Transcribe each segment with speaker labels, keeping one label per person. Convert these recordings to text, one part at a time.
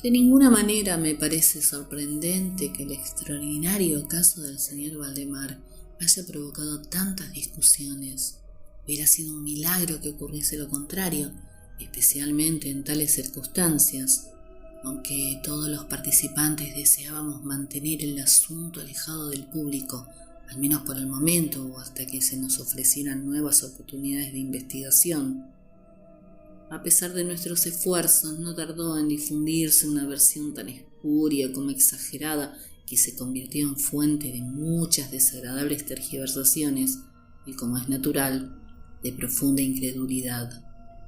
Speaker 1: De ninguna manera me parece sorprendente que el extraordinario caso del señor Valdemar haya provocado tantas discusiones. Hubiera sido un milagro que ocurriese lo contrario, especialmente en tales circunstancias. Aunque todos los participantes deseábamos mantener el asunto alejado del público, al menos por el momento o hasta que se nos ofrecieran nuevas oportunidades de investigación. A pesar de nuestros esfuerzos, no tardó en difundirse una versión tan espuria como exagerada que se convirtió en fuente de muchas desagradables tergiversaciones y, como es natural, de profunda incredulidad.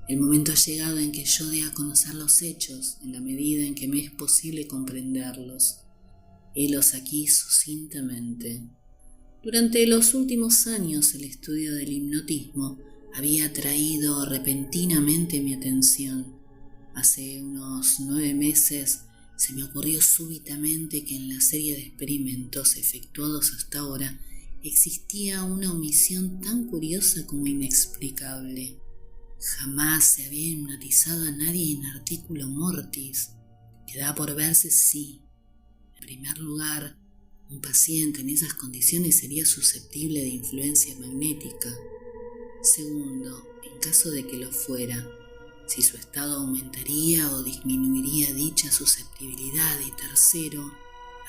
Speaker 1: El momento ha llegado en que yo dé a conocer los hechos en la medida en que me es posible comprenderlos. Helos aquí sucintamente. Durante los últimos años el estudio del hipnotismo había atraído repentinamente mi atención. Hace unos 9 meses se me ocurrió súbitamente que en la serie de experimentos efectuados hasta ahora existía una omisión tan curiosa como inexplicable. Jamás se había hipnotizado a nadie en articulo mortis. Queda por verse si, en primer lugar, un paciente en esas condiciones sería susceptible de influencia magnética. Segundo, en caso de que lo fuera, si su estado aumentaría o disminuiría dicha susceptibilidad. Y tercero,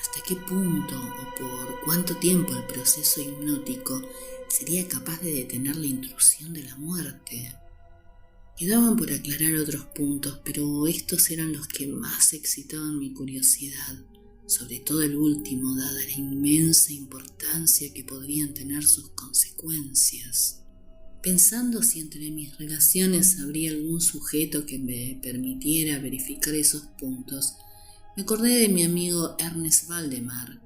Speaker 1: hasta qué punto o por cuánto tiempo el proceso hipnótico sería capaz de detener la intrusión de la muerte. Quedaban por aclarar otros puntos, pero estos eran los que más excitaban mi curiosidad, sobre todo el último, dada la inmensa importancia que podrían tener sus consecuencias. Pensando si entre mis relaciones habría algún sujeto que me permitiera verificar esos puntos, me acordé de mi amigo Ernest Valdemar,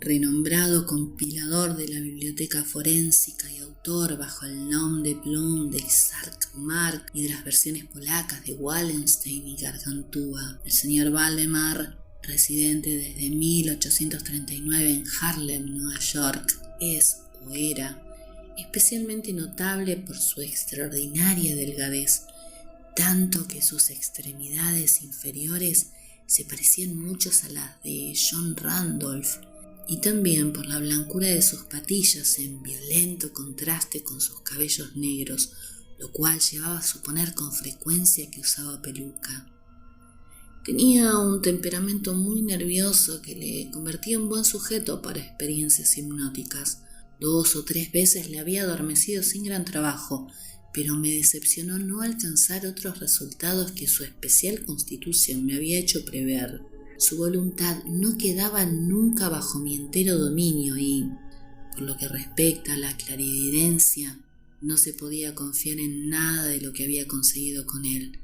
Speaker 1: renombrado compilador de la biblioteca forénsica y autor bajo el nombre de Plum de Isaac Mark y de las versiones polacas de Wallenstein y Gargantúa. El señor Valdemar, residente desde 1839 en Harlem, Nueva York, es o era especialmente notable por su extraordinaria delgadez, tanto que sus extremidades inferiores se parecían mucho a las de John Randolph, y también por la blancura de sus patillas en violento contraste con sus cabellos negros, lo cual llevaba a suponer con frecuencia que usaba peluca. Tenía un temperamento muy nervioso que le convertía en buen sujeto para experiencias hipnóticas. 2 o 3 veces le había adormecido sin gran trabajo, pero me decepcionó no alcanzar otros resultados que su especial constitución me había hecho prever. Su voluntad no quedaba nunca bajo mi entero dominio y, por lo que respecta a la clarividencia, no se podía confiar en nada de lo que había conseguido con él.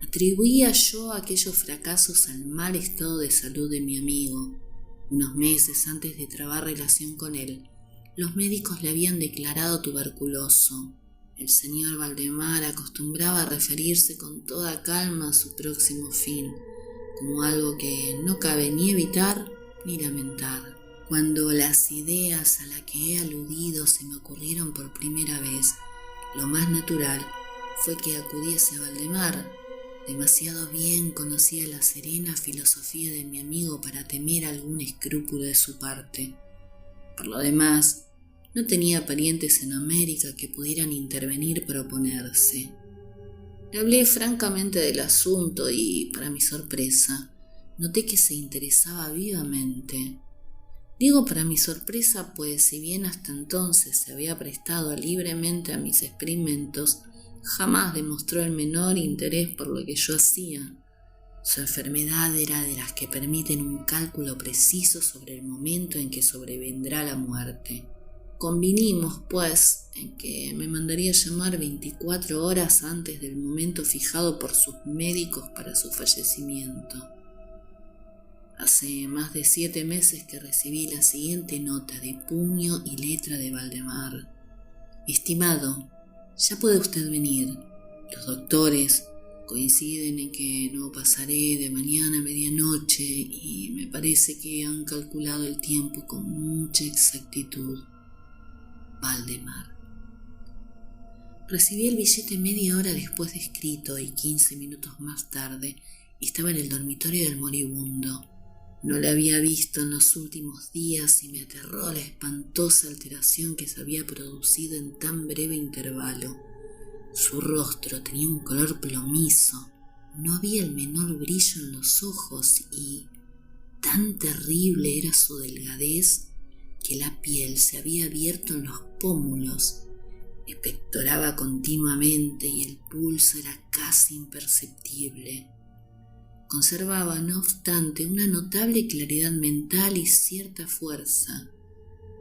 Speaker 1: Atribuía yo aquellos fracasos al mal estado de salud de mi amigo. Unos meses antes de trabar relación con él, los médicos le habían declarado tuberculoso. El señor Valdemar acostumbraba a referirse con toda calma a su próximo fin, como algo que no cabe ni evitar ni lamentar. Cuando las ideas a las que he aludido se me ocurrieron por primera vez, lo más natural fue que acudiese a Valdemar. Demasiado bien conocía la serena filosofía de mi amigo para temer algún escrúpulo de su parte. Por lo demás, no tenía parientes en América que pudieran intervenir para oponerse. Le hablé francamente del asunto y, para mi sorpresa, noté que se interesaba vivamente. Digo para mi sorpresa, pues si bien hasta entonces se había prestado libremente a mis experimentos, jamás demostró el menor interés por lo que yo hacía. Su enfermedad era de las que permiten un cálculo preciso sobre el momento en que sobrevendrá la muerte. Convinimos, pues, en que me mandaría llamar 24 horas antes del momento fijado por sus médicos para su fallecimiento. Hace más de 7 meses que recibí la siguiente nota de puño y letra de Valdemar. Estimado, ya puede usted venir. Los doctores coinciden en que no pasaré de mañana a medianoche y me parece que han calculado el tiempo con mucha exactitud. Valdemar. Recibí el billete media hora después de escrito y 15 minutos más tarde Estaba en el dormitorio del moribundo. No le había visto en los últimos días y me aterró la espantosa alteración que se había producido en tan breve intervalo. Su rostro tenía un color plomizo, no había el menor brillo en los ojos y tan terrible era su delgadez que la piel se había abierto en los pómulos, expectoraba continuamente y el pulso era casi imperceptible. Conservaba, no obstante, una notable claridad mental y cierta fuerza.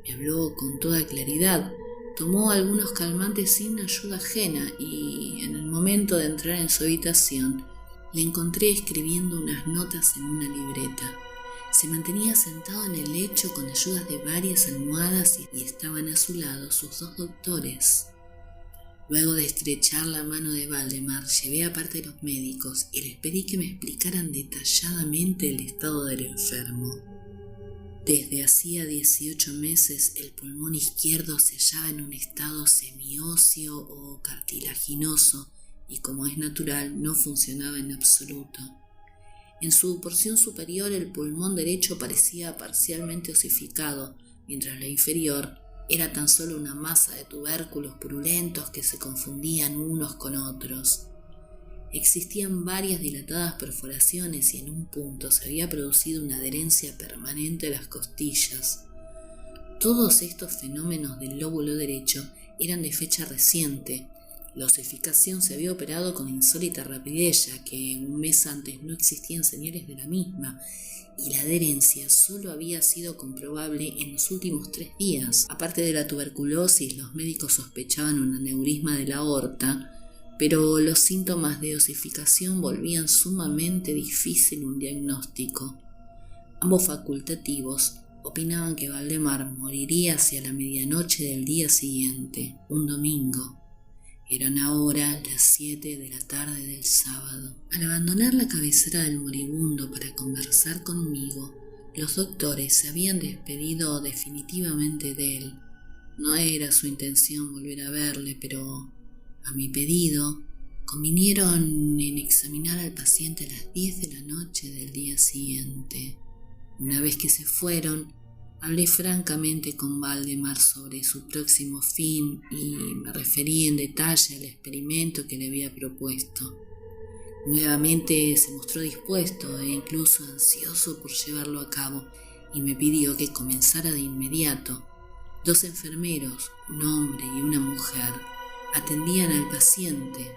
Speaker 1: Me habló con toda claridad, tomó algunos calmantes sin ayuda ajena y, en el momento de entrar en su habitación, le encontré escribiendo unas notas en una libreta. Se mantenía sentado en el lecho con ayuda de varias almohadas y estaban a su lado sus dos doctores. Luego de estrechar la mano de Valdemar, llevé aparte a los médicos y les pedí que me explicaran detalladamente el estado del enfermo. Desde hacía 18 meses el pulmón izquierdo se hallaba en un estado semióseo o cartilaginoso y, como es natural, no funcionaba en absoluto. En su porción superior el pulmón derecho parecía parcialmente osificado, mientras la inferior era tan solo una masa de tubérculos purulentos que se confundían unos con otros. Existían varias dilatadas perforaciones y en un punto se había producido una adherencia permanente a las costillas. Todos estos fenómenos del lóbulo derecho eran de fecha reciente. La osificación se había operado con insólita rapidez, ya que un mes antes no existían señales de la misma, y la adherencia solo había sido comprobable en los últimos 3 días. Aparte de la tuberculosis, los médicos sospechaban un aneurisma de la aorta, pero los síntomas de osificación volvían sumamente difícil un diagnóstico. Ambos facultativos opinaban que Valdemar moriría hacia la medianoche del día siguiente, un domingo. Eran ahora las 7 de la tarde del sábado. Al abandonar la cabecera del moribundo para conversar conmigo, los doctores se habían despedido definitivamente de él. No era su intención volver a verle, pero a mi pedido convinieron en examinar al paciente a las 10 de la noche del día siguiente. Una vez que se fueron, hablé francamente con Valdemar sobre su próximo fin y me referí en detalle al experimento que le había propuesto. Nuevamente se mostró dispuesto e incluso ansioso por llevarlo a cabo y me pidió que comenzara de inmediato. 2 enfermeros, un hombre y una mujer, atendían al paciente,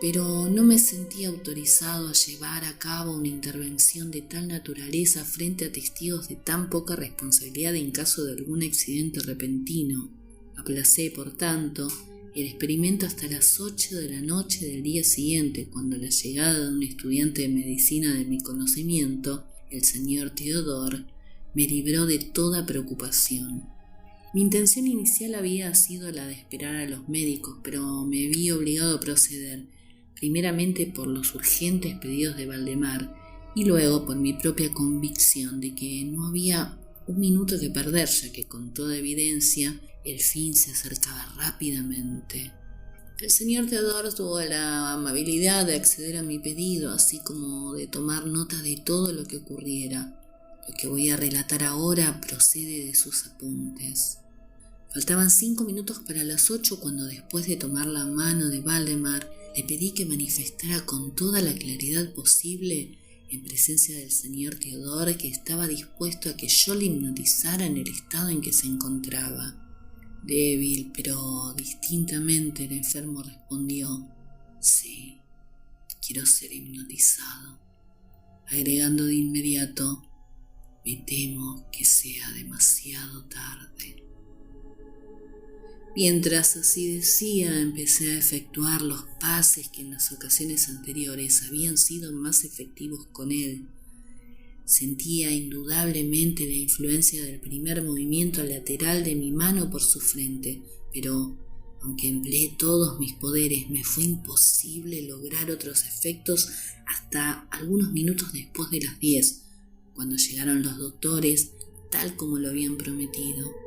Speaker 1: pero no me sentía autorizado a llevar a cabo una intervención de tal naturaleza frente a testigos de tan poca responsabilidad en caso de algún accidente repentino. Aplacé, por tanto, el experimento hasta las 8 de la noche del día siguiente, cuando la llegada de un estudiante de medicina de mi conocimiento, el señor Theodore, me libró de toda preocupación. Mi intención inicial había sido la de esperar a los médicos, pero me vi obligado a proceder, primeramente por los urgentes pedidos de Valdemar y luego por mi propia convicción de que no había un minuto que perder, ya que con toda evidencia el fin se acercaba rápidamente. El señor Theodore tuvo la amabilidad de acceder a mi pedido, así como de tomar nota de todo lo que ocurriera. Lo que voy a relatar ahora procede de sus apuntes. Faltaban 5 minutos para las 8 cuando, después de tomar la mano de Valdemar, le pedí que manifestara con toda la claridad posible, en presencia del señor Theodore, que estaba dispuesto a que yo le hipnotizara en el estado en que se encontraba. Débil, pero distintamente, el enfermo respondió: «Sí, quiero ser hipnotizado», agregando de inmediato: «Me temo que sea demasiado tarde». Mientras así decía, empecé a efectuar los pases que en las ocasiones anteriores habían sido más efectivos con él. Sentía indudablemente la influencia del primer movimiento lateral de mi mano por su frente, pero aunque empleé todos mis poderes, me fue imposible lograr otros efectos hasta algunos minutos después de las 10, cuando llegaron los doctores, tal como lo habían prometido.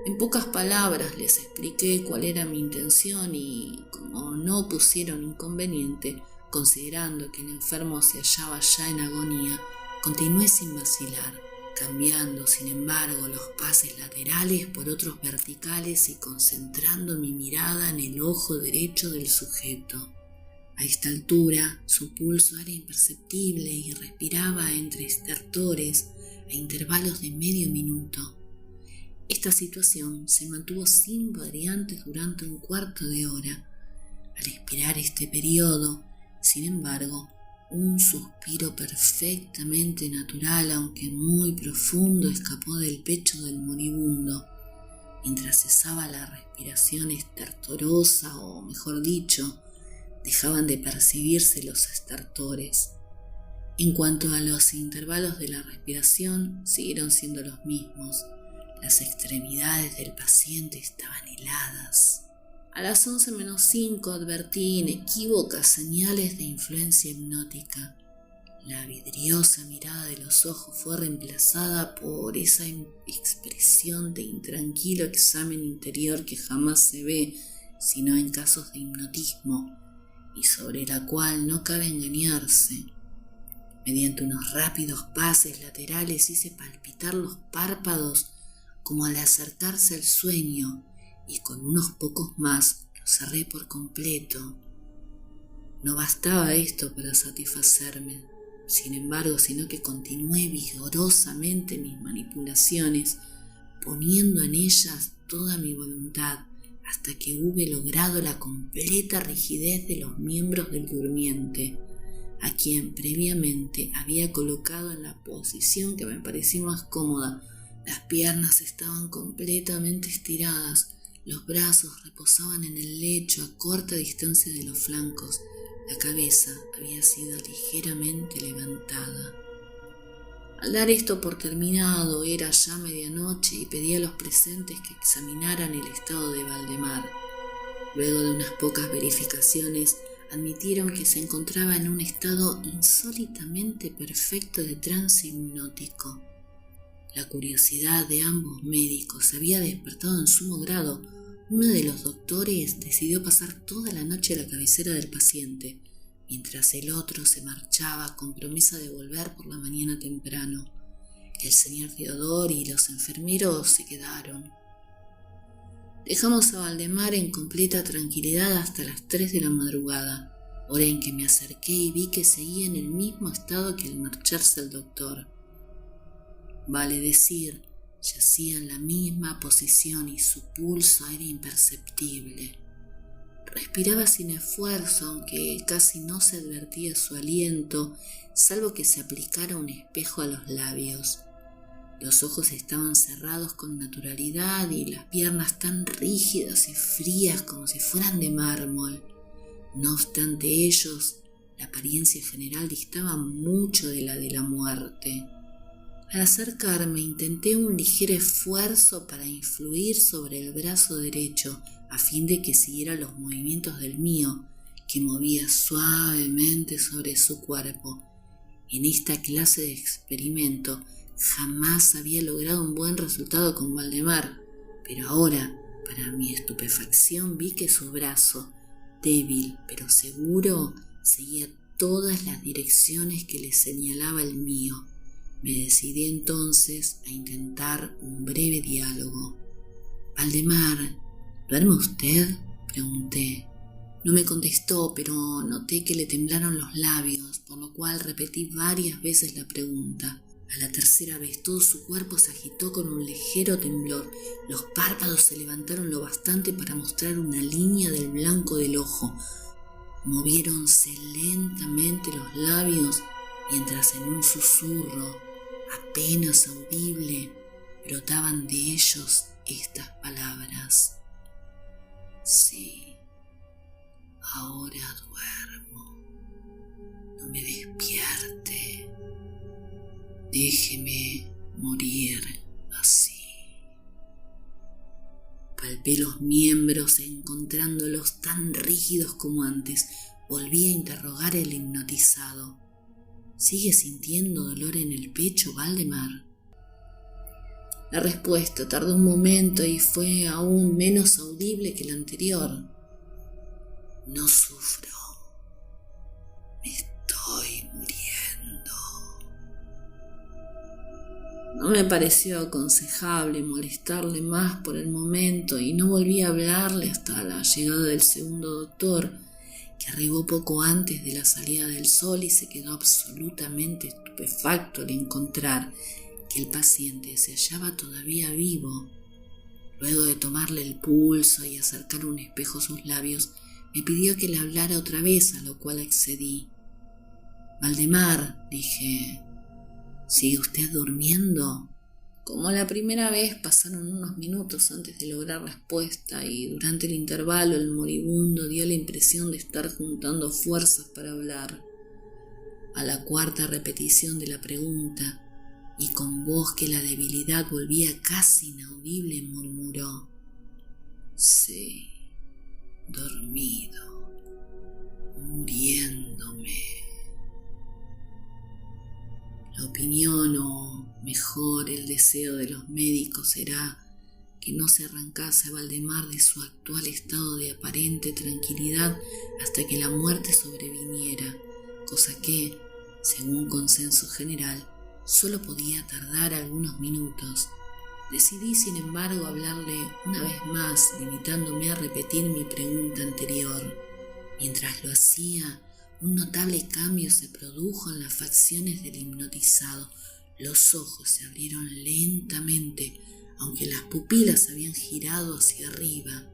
Speaker 1: En pocas palabras les expliqué cuál era mi intención y, como no pusieron inconveniente, Considerando que el enfermo se hallaba ya en agonía, continué sin vacilar, cambiando sin embargo los pases laterales por otros verticales y concentrando mi mirada en el ojo derecho del sujeto. A esta altura su pulso era imperceptible y respiraba entre estertores a intervalos de medio minuto. Esta situación se mantuvo sin variantes durante un cuarto de hora. Al expirar este periodo, sin embargo, un suspiro perfectamente natural, aunque muy profundo, escapó del pecho del moribundo. Mientras cesaba la respiración estertorosa, o mejor dicho, dejaban de percibirse los estertores. En cuanto a los intervalos de la respiración, siguieron siendo los mismos. Las extremidades del paciente estaban heladas. A las 11:05 advertí inequívocas señales de influencia hipnótica. La vidriosa mirada de los ojos fue reemplazada por esa expresión de intranquilo examen interior que jamás se ve sino en casos de hipnotismo y sobre la cual no cabe engañarse. Mediante unos rápidos pases laterales hice palpitar los párpados como al acercarse el sueño, y con unos pocos más lo cerré por completo. No bastaba esto para satisfacerme, sin embargo, sino que continué vigorosamente mis manipulaciones, poniendo en ellas toda mi voluntad, hasta que hube logrado la completa rigidez de los miembros del durmiente, a quien previamente había colocado en la posición que me pareció más cómoda. Las piernas estaban completamente estiradas, los brazos reposaban en el lecho a corta distancia de los flancos, la cabeza había sido ligeramente levantada. Al dar esto por terminado, era ya medianoche y pedí a los presentes que examinaran el estado de Valdemar. Luego de unas pocas verificaciones, admitieron que se encontraba en un estado insólitamente perfecto de trance hipnótico. La curiosidad de ambos médicos se había despertado en sumo grado. Uno de los doctores decidió pasar toda la noche a la cabecera del paciente, mientras el otro se marchaba con promesa de volver por la mañana temprano. El señor Teodor y los enfermeros se quedaron. Dejamos a Valdemar en completa tranquilidad hasta las 3 de la madrugada, hora en que me acerqué y vi que seguía en el mismo estado que al marcharse el doctor. Vale decir, yacía en la misma posición y su pulso era imperceptible. Respiraba sin esfuerzo, aunque casi no se advertía su aliento, salvo que se aplicara un espejo a los labios. Los ojos estaban cerrados con naturalidad y las piernas tan rígidas y frías como si fueran de mármol. No obstante ellos, la apariencia general distaba mucho de la muerte. Al acercarme intenté un ligero esfuerzo para influir sobre el brazo derecho a fin de que siguiera los movimientos del mío, que movía suavemente sobre su cuerpo. En esta clase de experimento jamás había logrado un buen resultado con Valdemar, pero ahora, para mi estupefacción, vi que su brazo, débil pero seguro, seguía todas las direcciones que le señalaba el mío. Me decidí entonces a intentar un breve diálogo. «Valdemar, ¿duerme usted?», pregunté. No me contestó, pero noté que le temblaron los labios, por lo cual repetí varias veces la pregunta. A la tercera vez todo su cuerpo se agitó con un ligero temblor. Los párpados se levantaron lo bastante para mostrar una línea del blanco del ojo. Moviéronse lentamente los labios, mientras en un susurro apenas audible brotaban de ellos estas palabras: «Sí, ahora duermo. No me despierte. Déjeme morir así». Palpé los miembros encontrándolos tan rígidos como antes. Volví a interrogar al hipnotizado. «¿Sigue sintiendo dolor en el pecho, Valdemar?». La respuesta tardó un momento y fue aún menos audible que la anterior: «No sufro». No me pareció aconsejable molestarle más por el momento y no volví a hablarle hasta la llegada del segundo doctor, que arribó poco antes de la salida del sol y se quedó absolutamente estupefacto al encontrar que el paciente se hallaba todavía vivo. Luego de tomarle el pulso y acercar un espejo a sus labios, me pidió que le hablara otra vez, a lo cual accedí. «Valdemar», dije, «¿sigue usted durmiendo?» Como la primera vez, pasaron unos minutos antes de lograr respuesta y durante el intervalo el moribundo dio la impresión de estar juntando fuerzas para hablar. A la cuarta repetición de la pregunta, y con voz que la debilidad volvía casi inaudible, murmuró: «Sí, dormido, muriéndome». La opinión, o mejor el deseo de los médicos, era que no se arrancase a Valdemar de su actual estado de aparente tranquilidad hasta que la muerte sobreviniera, cosa que, según consenso general, solo podía tardar algunos minutos. Decidí, sin embargo, hablarle una vez más, limitándome a repetir mi pregunta anterior. Mientras lo hacía, un notable cambio se produjo en las facciones del hipnotizado. Los ojos se abrieron lentamente, aunque las pupilas habían girado hacia arriba.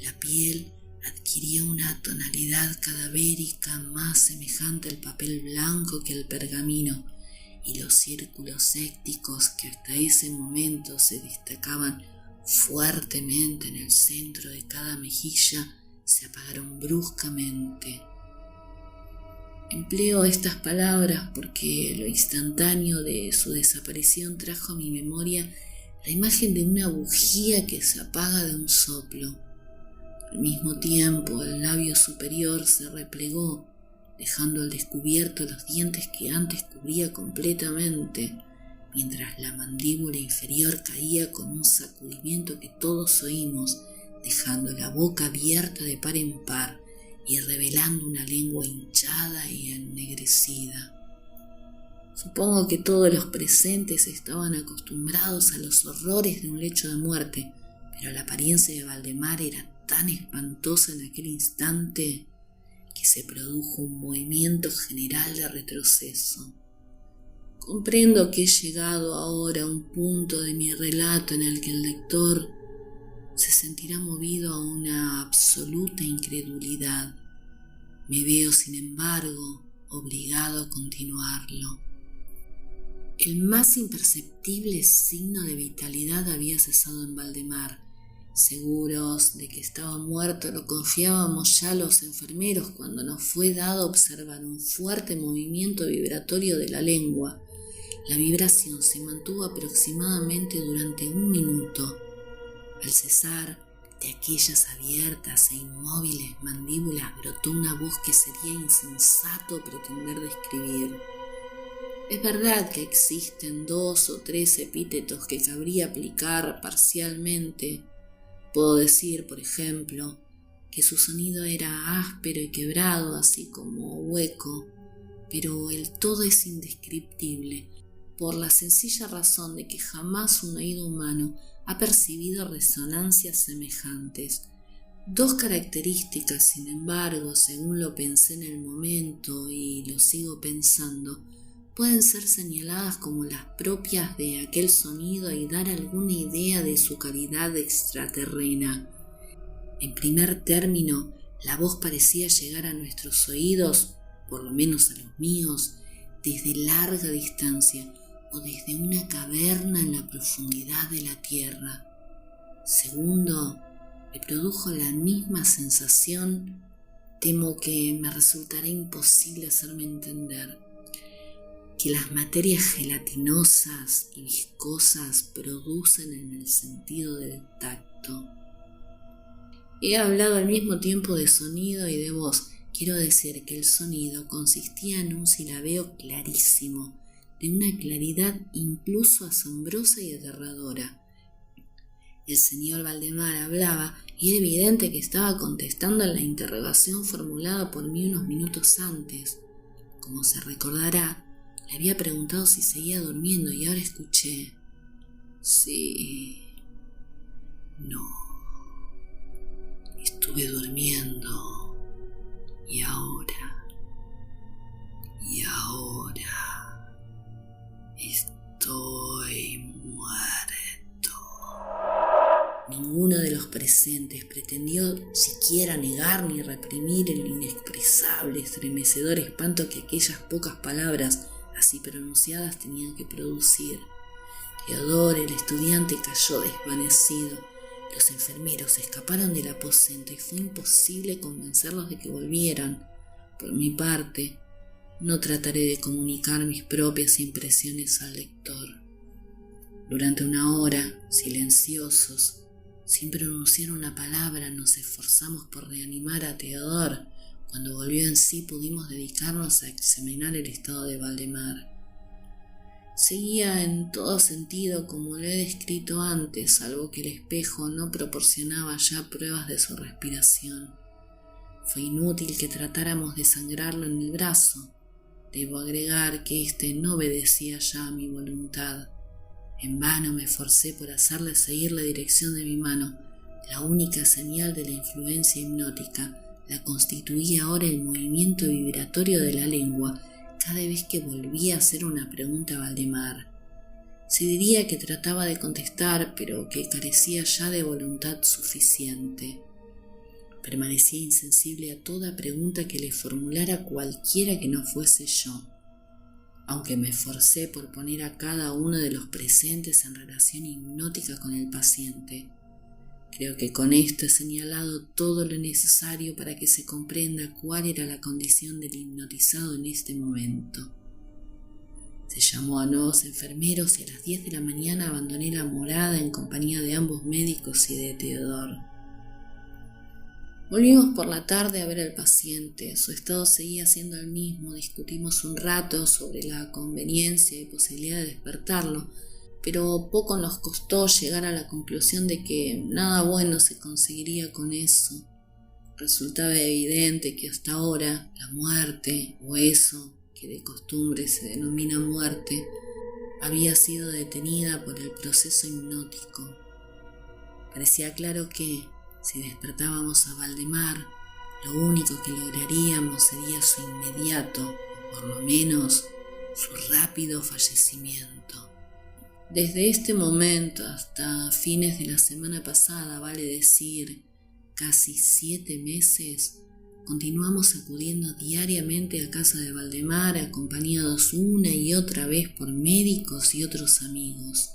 Speaker 1: La piel adquiría una tonalidad cadavérica más semejante al papel blanco que al pergamino, y los círculos sépticos que hasta ese momento se destacaban fuertemente en el centro de cada mejilla se apagaron bruscamente. Empleo estas palabras porque lo instantáneo de su desaparición trajo a mi memoria la imagen de una bujía que se apaga de un soplo. Al mismo tiempo, el labio superior se replegó, dejando al descubierto los dientes que antes cubría completamente, mientras la mandíbula inferior caía con un sacudimiento que todos oímos, dejando la boca abierta de par en par y revelando una lengua hinchada y ennegrecida. Supongo que todos los presentes estaban acostumbrados a los horrores de un lecho de muerte, pero la apariencia de Valdemar era tan espantosa en aquel instante que se produjo un movimiento general de retroceso. Comprendo que he llegado ahora a un punto de mi relato en el que el lector se sentirá movido a una absoluta incredulidad. Me veo, sin embargo, obligado a continuarlo. El más imperceptible signo de vitalidad había cesado en Valdemar. Seguros de que estaba muerto, lo confiábamos ya los enfermeros cuando nos fue dado observar un fuerte movimiento vibratorio de la lengua. La vibración se mantuvo aproximadamente durante 1 minuto. Al cesar de aquellas abiertas e inmóviles mandíbulas brotó una voz que sería insensato pretender describir. Es verdad que existen 2 o 3 epítetos que cabría aplicar parcialmente. Puedo decir, por ejemplo, que su sonido era áspero y quebrado, así como hueco, pero el todo es indescriptible, por la sencilla razón de que jamás un oído humano ha percibido resonancias semejantes. 2 características, sin embargo, según lo pensé en el momento y lo sigo pensando, pueden ser señaladas como las propias de aquel sonido y dar alguna idea de su calidad extraterrena. En primer término, la voz parecía llegar a nuestros oídos, por lo menos a los míos, desde larga distancia o desde una caverna en la profundidad de la tierra. Segundo, me produjo la misma sensación, temo que me resultará imposible hacerme entender, que las materias gelatinosas y viscosas producen en el sentido del tacto. He hablado al mismo tiempo de sonido y de voz. Quiero decir que el sonido consistía en un silabeo clarísimo, de una claridad incluso asombrosa y aterradora. El señor Valdemar hablaba y era evidente que estaba contestando a la interrogación formulada por mí unos minutos antes. Como se recordará, le había preguntado si seguía durmiendo y ahora escuché: Sí. No. Estuve durmiendo. Y ahora estoy muerto. Ninguno de los presentes pretendió siquiera negar ni reprimir el inexpresable, estremecedor espanto que aquellas pocas palabras así pronunciadas tenían que producir. Teodoro, el estudiante, cayó desvanecido. Los enfermeros escaparon del aposento y fue imposible convencerlos de que volvieran. Por mi parte, no trataré de comunicar mis propias impresiones al lector. Durante una hora, silenciosos, sin pronunciar una palabra, nos esforzamos por reanimar a Teodoro. Cuando volvió en sí, pudimos dedicarnos a examinar el estado de Valdemar. Seguía en todo sentido como lo he descrito antes, salvo que el espejo no proporcionaba ya pruebas de su respiración. Fue inútil que tratáramos de sangrarlo en el brazo. Debo agregar que éste no obedecía ya a mi voluntad. En vano me esforcé por hacerle seguir la dirección de mi mano. La única señal de la influencia hipnótica la constituía ahora el movimiento vibratorio de la lengua cada vez que volvía a hacer una pregunta a Valdemar. Se diría que trataba de contestar, pero que carecía ya de voluntad suficiente. Permanecía insensible a toda pregunta que le formulara cualquiera que no fuese yo, aunque me esforcé por poner a cada uno de los presentes en relación hipnótica con el paciente. Creo que con esto he señalado todo lo necesario para que se comprenda cuál era la condición del hipnotizado en este momento. Se llamó a nuevos enfermeros y a las 10 de la mañana abandoné la morada en compañía de ambos médicos y de Teodoro. Volvimos por la tarde a ver al paciente. Su estado seguía siendo el mismo. Discutimos un rato sobre la conveniencia y posibilidad de despertarlo, pero poco nos costó llegar a la conclusión de que nada bueno se conseguiría con eso. Resultaba evidente que hasta ahora la muerte, o eso que de costumbre se denomina muerte, había sido detenida por el proceso hipnótico. Parecía claro que, si despertábamos a Valdemar, lo único que lograríamos sería su inmediato, o por lo menos su rápido fallecimiento. Desde este momento hasta fines de la semana pasada, vale decir, casi 7 meses, continuamos acudiendo diariamente a casa de Valdemar, acompañados una y otra vez por médicos y otros amigos.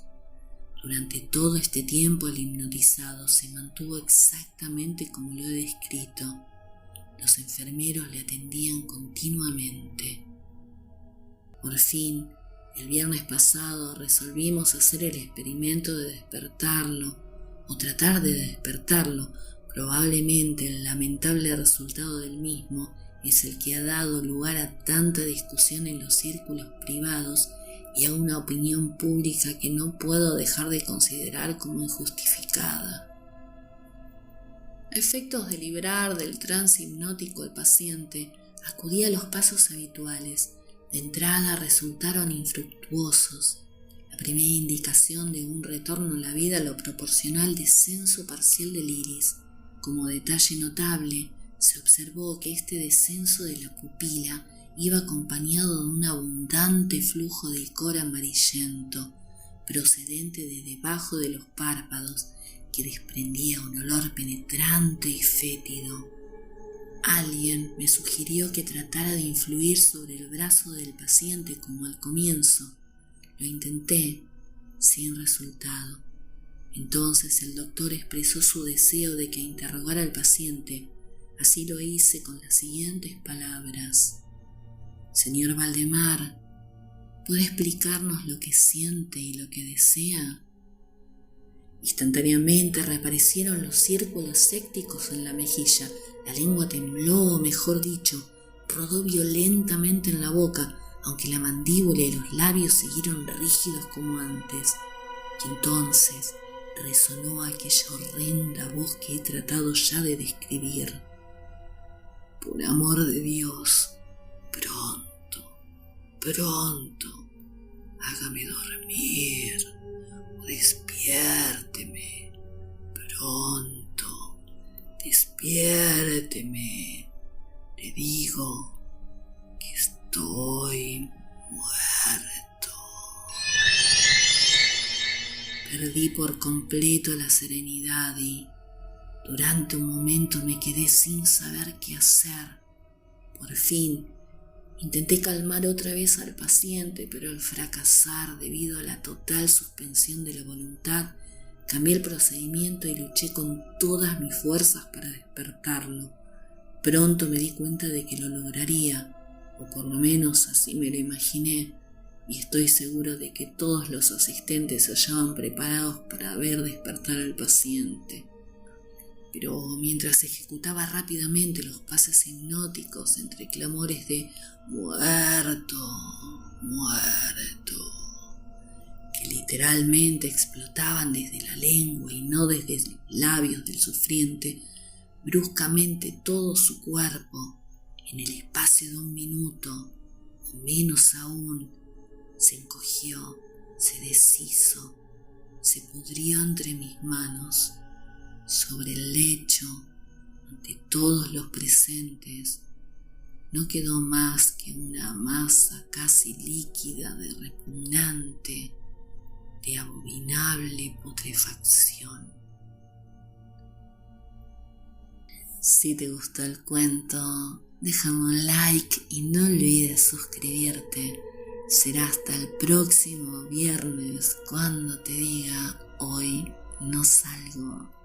Speaker 1: Durante todo este tiempo el hipnotizado se mantuvo exactamente como lo he descrito. Los enfermeros le atendían continuamente. Por fin, el viernes pasado resolvimos hacer el experimento de despertarlo, o tratar de despertarlo. Probablemente el lamentable resultado del mismo es el que ha dado lugar a tanta discusión en los círculos privados y a una opinión pública que no puedo dejar de considerar como injustificada. A efectos de librar del trance hipnótico al paciente, acudí a los pasos habituales. De entrada resultaron infructuosos. La primera indicación de un retorno a la vida lo proporcionó el descenso parcial del iris. Como detalle notable, se observó que este descenso de la pupila iba acompañado de un abundante flujo de licor amarillento, procedente de debajo de los párpados, que desprendía un olor penetrante y fétido. Alguien me sugirió que tratara de influir sobre el brazo del paciente como al comienzo. Lo intenté, sin resultado. Entonces el doctor expresó su deseo de que interrogara al paciente. Así lo hice con las siguientes palabras: «Señor Valdemar, ¿puede explicarnos lo que siente y lo que desea?» Instantáneamente reaparecieron los círculos sépticos en la mejilla. La lengua tembló, o mejor dicho, rodó violentamente en la boca, aunque la mandíbula y los labios siguieron rígidos como antes. Y entonces resonó aquella horrenda voz que he tratado ya de describir. «Por amor de Dios, pronto, hágame dormir o despierto despiérteme, pronto, despiérteme, le digo que estoy muerto. Perdí por completo la serenidad y durante un momento me quedé sin saber qué hacer. Por fin, intenté calmar otra vez al paciente, pero al fracasar debido a la total suspensión de la voluntad, cambié el procedimiento y luché con todas mis fuerzas para despertarlo. Pronto me di cuenta de que lo lograría, o por lo menos así me lo imaginé, y estoy seguro de que todos los asistentes se hallaban preparados para ver despertar al paciente. Pero mientras ejecutaba rápidamente los pases hipnóticos entre clamores de muerto, muerto, que literalmente explotaban desde la lengua y no desde los labios del sufriente, bruscamente todo su cuerpo, en el espacio de 1 minuto, o menos aún, se encogió, se deshizo, se pudrió entre mis manos. Sobre el lecho, ante todos los presentes, no quedó más que una masa casi líquida de repugnante, de abominable putrefacción. Si te gustó el cuento, déjame un like y no olvides suscribirte. Será hasta el próximo viernes cuando te diga hoy no salgo.